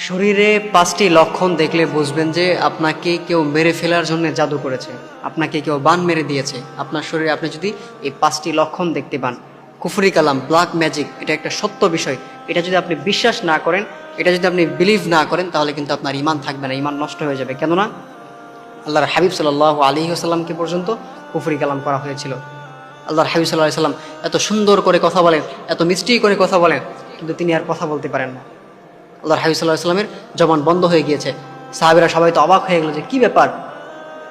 শরীরে 5টি লক্ষণ দেখলে বুঝবেন যে আপনাকে কেউ মেরে ফেলার জন্য জাদু করেছে, আপনাকে কেউ বান মেরে দিয়েছে। আপনার শরীরে আপনি যদি এই 5টি লক্ষণ দেখতে পান, কুফরি কালাম, ব্ল্যাক ম্যাজিক, এটা একটা সত্য বিষয়। এটা যদি আপনি বিশ্বাস না করেন, এটা যদি আপনি বিলিভ না করেন, তাহলে কিন্তু আপনার ইমান থাকবে না, ইমান নষ্ট হয়ে যাবে। কেননা আল্লাহর হাবিব সাল্লাল্লাহু আলাইহি ওয়াসাল্লামকে পর্যন্ত কুফরি কালাম করা হয়েছিল। আল্লাহর হাবিব সাল্লাল্লাহু আলাইহি ওয়াসাল্লাম এত সুন্দর করে কথা বলেন, এত মিষ্টি করে কথা বলেন, কিন্তু তিনি আর কথা বলতে পারেন না। আল্লাহর হাবিব সাল্লাল্লাহু আলাইহি ওয়াসাল্লামের জবান বন্ধ হয়ে গিয়েছে। সাহাবীরা সবাই তো অবাক হয়ে গেল যে কি ব্যাপার,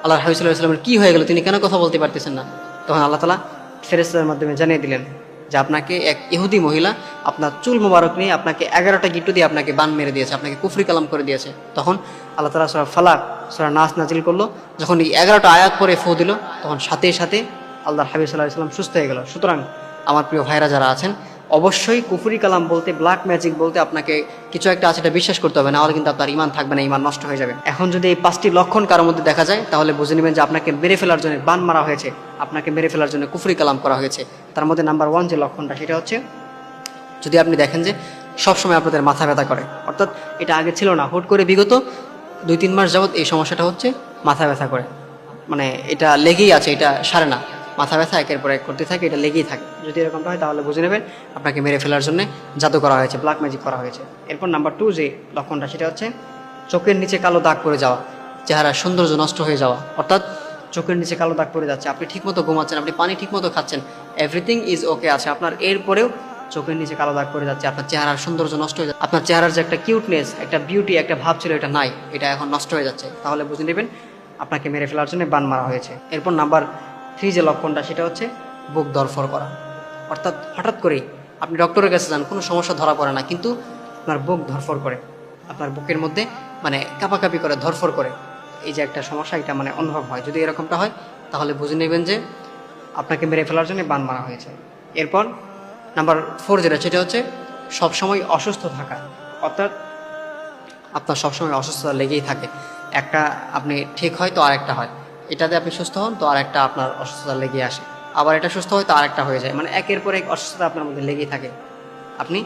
আল্লাহর হাবিব সাল্লাল্লাহু আলাইহি ওয়াসাল্লামের কি হয়ে গেল, তিনি কেন কথা বলতে পারতেছেন না? তখন আল্লাহ তাআলা ফেরেশতাদের মাধ্যমে জানিয়ে দিলেন যে আপনাকে এক ইহুদি মহিলা আপনার চুল মোবারক নিয়ে আপনাকে 11টা গিট্টু দিয়ে আপনাকে বান মেরে দিয়েছে, আপনাকে কুফরি কালাম করে দিয়েছে। তখন আল্লাহ তাআলা সূরা ফালাক, সূরা নাস নাজিল করলো। যখন এই 11টা আয়াত পরে ফু দিল, তখন সাথে সাথে আল্লাহর হাবিব সাল্লাল্লাহু আলাইহি ওয়াসাল্লাম সুস্থ হয়ে গেল। সুতরাং আমার প্রিয় ভাইরা যারা আছেন, অবশ্যই কুফরি কালাম বলতে, ব্ল্যাক ম্যাজিক বলতে আপনাকে কিছু একটা আছে, এটা বিশ্বাস করতে হবে, না হলে কিন্তু আপনার ইমান থাকবে না, ইমান নষ্ট হয়ে যাবে। এখন যদি এই 5টি লক্ষণ কারোর মধ্যে দেখা যায়, তাহলে বুঝে নেবেন যে আপনাকে মেরে ফেলার জন্য বান মারা হয়েছে, আপনাকে মেরে ফেলার জন্য কুফরি কালাম করা হয়েছে। তার মধ্যে নাম্বার 1 যে লক্ষণটা, সেটা হচ্ছে যদি আপনি দেখেন যে সবসময় আপনাদের মাথা ব্যথা করে, অর্থাৎ এটা আগে ছিল না, হুট করে বিগত 2-3 মাস যাবৎ এই সমস্যাটা হচ্ছে, মাথা ব্যথা করে, মানে এটা লেগেই আছে, এটা সারে না, মাথা ব্যথা একের পর এক করতে থাকে, এটা লেগেই থাকে। যদি এরকমটা হয়, তাহলে বুঝে নেবেন আপনাকে মেরে ফেলার জন্য জাদু করা হয়েছে, ব্ল্যাক ম্যাজিক করা হয়েছে। এরপর নাম্বার 2 যে লক্ষণটা, সেটা হচ্ছে চোখের নিচে কালো দাগ পড়ে যাওয়া, চেহারার সৌন্দর্য নষ্ট হয়ে যাওয়া। অর্থাৎ চোখের নিচে কালো দাগ পড়ে যাচ্ছে, আপনি ঠিকমতো ঘুমাচ্ছেন, আপনি পানি ঠিকমতো খাচ্ছেন, এভরিথিং ইজ ওকে আছে, আপনার এরপরেও চোখের নিচে কালো দাগ পড়ে যাচ্ছে, আপনার চেহারার সৌন্দর্য নষ্ট হয়ে যাচ্ছে, আপনার চেহারার যে একটা কিউটনেস, একটা বিউটি, একটা ভাব ছিল, এটা নাই, এটা এখন নষ্ট হয়ে যাচ্ছে। তাহলে বুঝে নেবেন আপনাকে মেরে ফেলার জন্য বান মারা হয়েছে। এরপর নাম্বার 3 যে লক্ষণটা, সেটা হচ্ছে বুক ধরফর করা। অর্থাৎ হঠাৎ করেই আপনি ডক্টরের কাছে যান, কোনো সমস্যা ধরা পড়ে না, কিন্তু আপনার বুক ধরফর করে, আপনার বুকের মধ্যে মানে কাঁপাকাঁপি করে, ধরফর করে, এই যে একটা সমস্যা, এটা মানে অনুভব হয়। যদি এরকমটা হয়, তাহলে বুঝে নেবেন যে আপনাকে মেরে ফেলার জন্য বান মারা হয়েছে। এরপর নাম্বার 4 যেটা, সেটা হচ্ছে সবসময় অসুস্থ থাকা। অর্থাৎ আপনার সবসময় অসুস্থতা লেগেই থাকে, একটা আপনি ঠিক হয় তো আরেকটা হয়, এটাতে আপনি সুস্থ হন তো আরেকটা আপনার অসুস্থতা লেগে আসে, আবার এটা সুস্থ হয় তো আরেকটা হয়ে যায়, মানে একের পর এক অসুস্থতা আপনার মধ্যে লেগেই থাকে, আপনি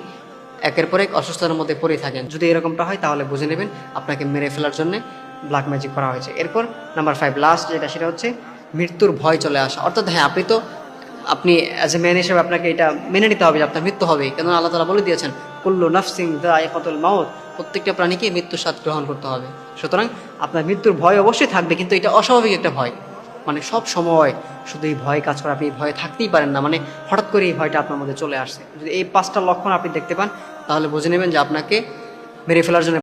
একের পর এক অসুস্থতার মধ্যে পড়ে থাকেন। যদি এরকমটা হয়, তাহলে বুঝে নেবেন আপনাকে মেরে ফেলার জন্য ব্ল্যাক ম্যাজিক করা হয়েছে। এরপর নাম্বার 5 লাস্ট যেটা, সেটা হচ্ছে মৃত্যুর ভয় চলে আসা। অর্থাৎ হ্যাঁ, আপনি অ্যাজ এ ম্যান হিসেবে আপনাকে এটা মেনে নিতে হবে যে আপনার মৃত্যু হবে, কেন আল্লাহ তাআলা বলে দিয়েছেন কুল্লু নাফসিন যায়কাতুল মাউত, প্রত্যেকটা প্রাণীকে মৃত্যুর স্বাদ গ্রহণ করতে হবে। সুতরাং আপনার মৃত্যুর ভয় অবশ্যই থাকবে, কিন্তু এটা অস্বাভাবিক একটা ভয়, মানে সব সময় শুধু এই ভয় কাজ করে, আপনি এই ভয়ে থাকতেই পারেন না, মানে হঠাৎ করে এই ভয়টা আপনার মধ্যে চলে আসছে। যদি এই 5টা লক্ষণ আপনি দেখতে পান, তাহলে বুঝে নেবেন যে আপনাকে মেরে ফেলার জন্য